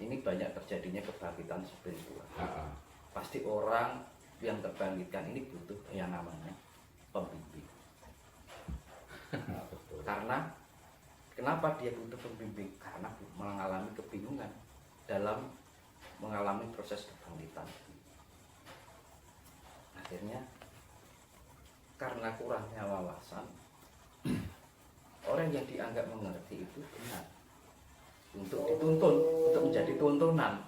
ini banyak terjadinya kebangkitan spiritual. Ah. Pasti orang yang terbangkitkan ini butuh yang namanya pembimbing. Karena kenapa dia butuh pembimbing? Karena mengalami kebingungan dalam mengalami proses kebangkitan. Akhirnya karena kurangnya wawasan, orang yang dianggap mengerti itu benar untuk dituntun, untuk menjadi tuntunan,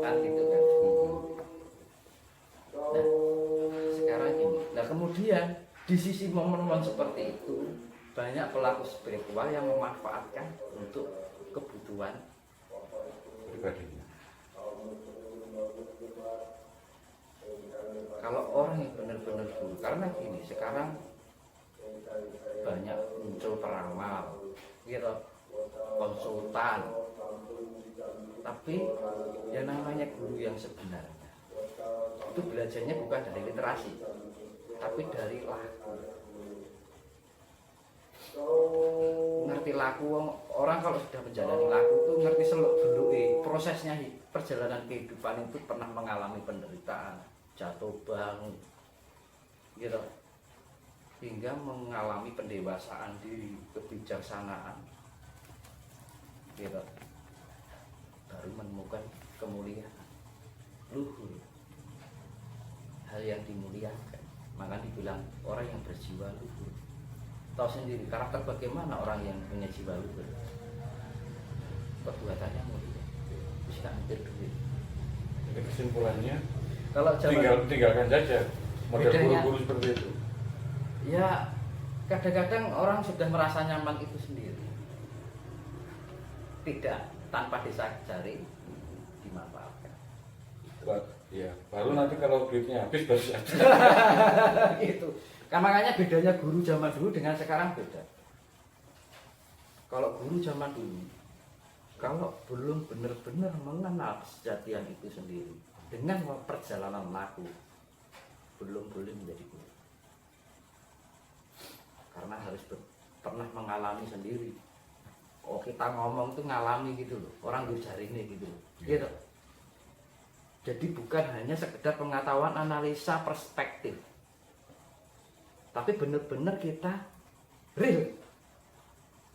kan gitu kan. Nah sekarang ini, nah kemudian di sisi momen-momen seperti itu banyak pelaku spiritual yang memanfaatkan untuk kebutuhan Pribadinya. kalau orang yang benar-benar guru. Karena gini, sekarang banyak muncul peramal gitu, konsultan, tapi yang namanya guru yang sebenarnya itu belajarnya bukan dari literasi tapi dari laku. Ngerti laku, orang kalau sudah menjalani laku itu ngerti seluk beluk prosesnya. Perjalanan kehidupan itu pernah mengalami penderitaan, jatuh bangun gitu, hingga mengalami pendewasaan diri, kebijaksanaan gitu, baru menemukan kemuliaan luhur, hal yang dimuliakan. Maka dibilang orang yang berjiwa luhur. Tahu sendiri karakter bagaimana orang yang punya jiwa luhur, perbuatannya mulia, terus gak mikir duit. Jadi kesimpulannya Kalau tinggalkan saja model bedanya, guru-guru seperti itu. ya kadang-kadang orang sudah merasa nyaman itu sendiri, tidak tanpa disadari dimanfaatkan. Ya, baru nanti kalau duitnya habis baru saja. Gitu. Kan makanya bedanya guru zaman dulu dengan sekarang beda. Kalau guru zaman dulu, kalau belum benar-benar mengenal kesejatian itu sendiri dengan perjalanan laku, belum boleh menjadi guru. Karena harus pernah mengalami sendiri. Oh kita ngomong tuh ngalami gitu loh, orang jari ini gitu loh. Gitu. Jadi bukan hanya sekedar pengetahuan, analisa, perspektif, tapi benar-benar kita real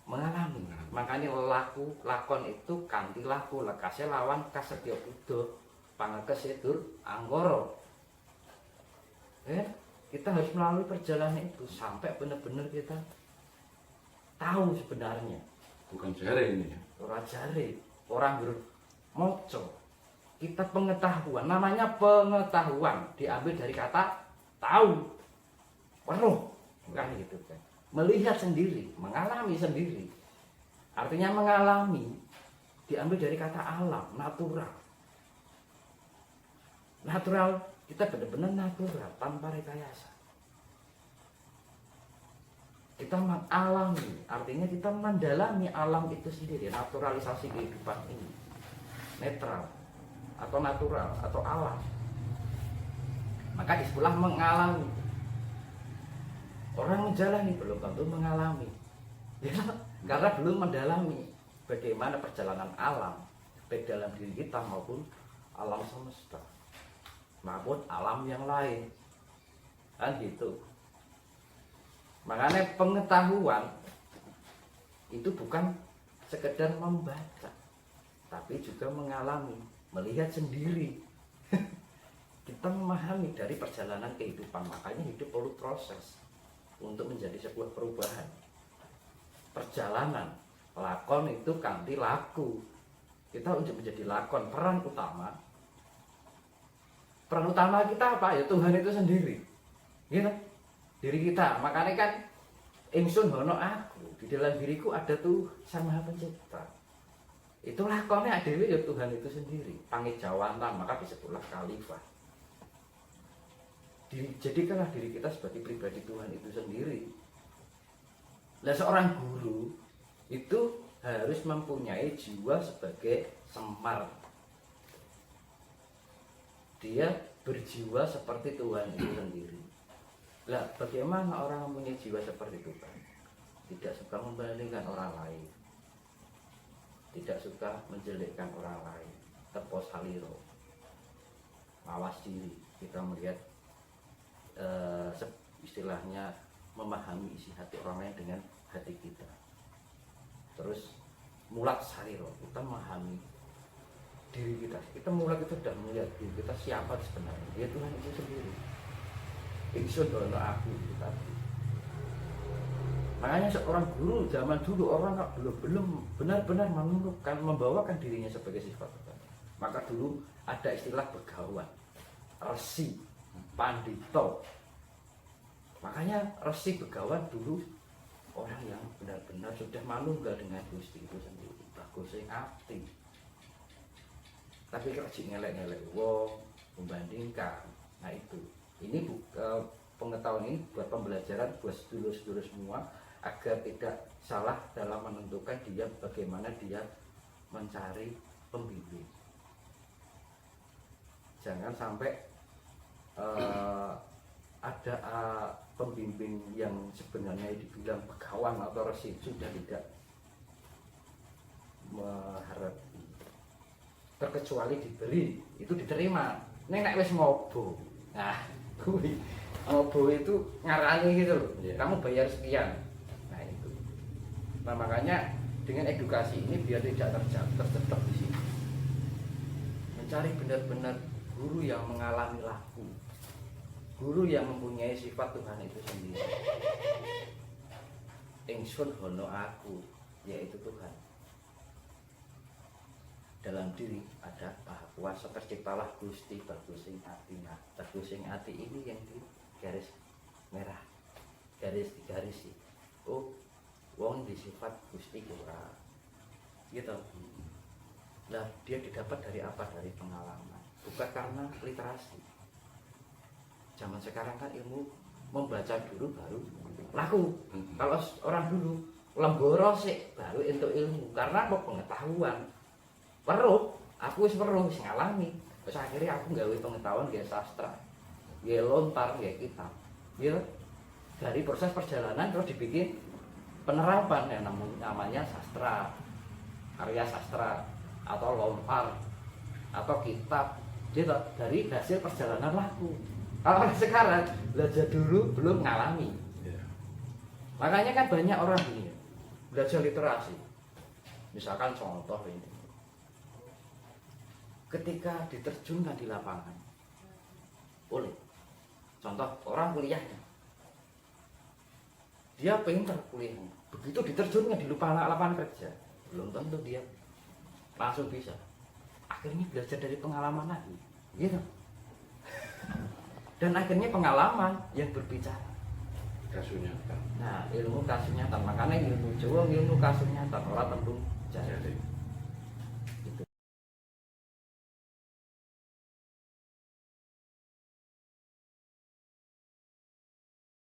mengalami. Makanya lakon itu kanthi laku, lekasnya lawan kasetya buddha, pangekes dur anggoro. Kita harus melalui perjalanan itu sampai benar-benar kita tahu sebenarnya. Bukan jari ini ya. Orang jari, orang moco. Kita pengetahuan, namanya pengetahuan diambil dari kata tahu, penuh, kan gitu kan. Melihat sendiri, mengalami sendiri. Artinya mengalami diambil dari kata alam, natural. Natural, kita benar-benar natural, tanpa rekayasa. Kita mengalami, artinya kita mendalami alam itu sendiri, naturalisasi kehidupan ini. Netral, atau natural, atau alam. Maka disebutlah mengalami. Orang menjalani belum tentu mengalami, ya, karena belum mendalami bagaimana perjalanan alam, baik dalam diri kita maupun alam semesta, maupun alam yang lain, kan gitu. Makanya pengetahuan itu bukan sekedar membaca, tapi juga mengalami, melihat sendiri. Kita memahami dari perjalanan kehidupan. Makanya hidup perlu proses untuk menjadi sebuah perubahan. Perjalanan lakon itu kanthi laku. Kita untuk menjadi lakon, peran utama kita apa ya? Tuhan itu sendiri, gitu, diri kita. Makanya kan ingsun hono aku, di dalam diriku ada tuh Sang Maha Pencipta. Itu lakonnya dewe ya Tuhan itu sendiri, pangijawantan, maka disebutlah khalifah. Jadikanlah diri kita sebagai pribadi Tuhan itu sendiri. Nah, seorang guru itu harus mempunyai jiwa sebagai semar. Dia berjiwa seperti Tuhan itu sendiri. Lah, bagaimana orang mempunyai jiwa seperti Tuhan? Tidak suka membandingkan orang lain. tidak suka menjelekkan orang lain, tepos haliro, mawas diri. Kita melihat istilahnya memahami isi hati orang lain dengan hati kita. Terus mulat saliro, kita memahami diri kita. Kita mulai kita sudah melihat diri kita siapa sebenarnya. Dia Tuhan itu sendiri. Ingsun ono aku itu tadi. Makanya seorang guru zaman dulu orang belum benar-benar menunjukkan membawakan dirinya sebagai sifat Tuhan. Maka dulu ada istilah begawan, resi, pandito. Makanya resi begawan dulu orang yang benar-benar sudah manunggal dengan Gusti itu sendiri. Bagus sing ati. Tapi kerja ngelek-ngelek wong, membandingkan. Nah itu. Ini pengetahuan ini buat pembelajaran buat sedulur-sedulur semua agar tidak salah dalam menentukan dia bagaimana dia mencari pembimbing. Jangan sampai ada pembimbing yang sebenarnya dibilang begawan atau resi sudah tidak mengharap terkecuali diberi itu diterima. Nek wis ngobo. Nah, kuwi ngobo itu ngarani gitu loh. Yeah. Kamu bayar sekian. Nah itu. Nah makanya dengan edukasi ini biar tidak terjebak di sini. Mencari benar-benar guru yang mengalami laku. Guru yang mempunyai sifat Tuhan itu sendiri. Ingsun hono aku, yaitu Tuhan. Dalam diri ada Maha Kuasa, terciptalah Gusti bagusing ati. Nah, bagusing ati ini yang di garis merah, garis digarisi. Oh, wong disifat Gusti ora. Gitu. Lah dia didapat dari apa? Dari pengalaman, bukan karena literasi. Zaman sekarang kan ilmu membaca dulu baru laku. Kalau orang dulu lemboro sih baru untuk ilmu, karena apa? Pengetahuan. Weruh, aku wis weruh wis ngalami. Terus akhirnya aku nggawe pengetahuan nggih sastra. Nggih lontar nggih kitab. Ya dari proses perjalanan terus dibikin penerapan yang namanya sastra. Karya sastra atau lontar atau kitab. Gitu dari hasil perjalanan laku. Kalau sekarang belajar dulu belum ngalami. Makanya kan banyak orang ini belajar literasi. Misalkan contoh ini. Ketika diterjunkan di lapangan oleh contoh orang kuliahnya, dia pintar kuliahnya, begitu diterjunkan di lapangan kerja belum tentu dia langsung bisa. Akhirnya belajar dari pengalaman lagi gitu. Dan akhirnya pengalaman yang berbicara kasus nyata. nah ilmu kasus nyata. Makanya ilmu Jawa ilmu kasus nyata, orang tentu jadi.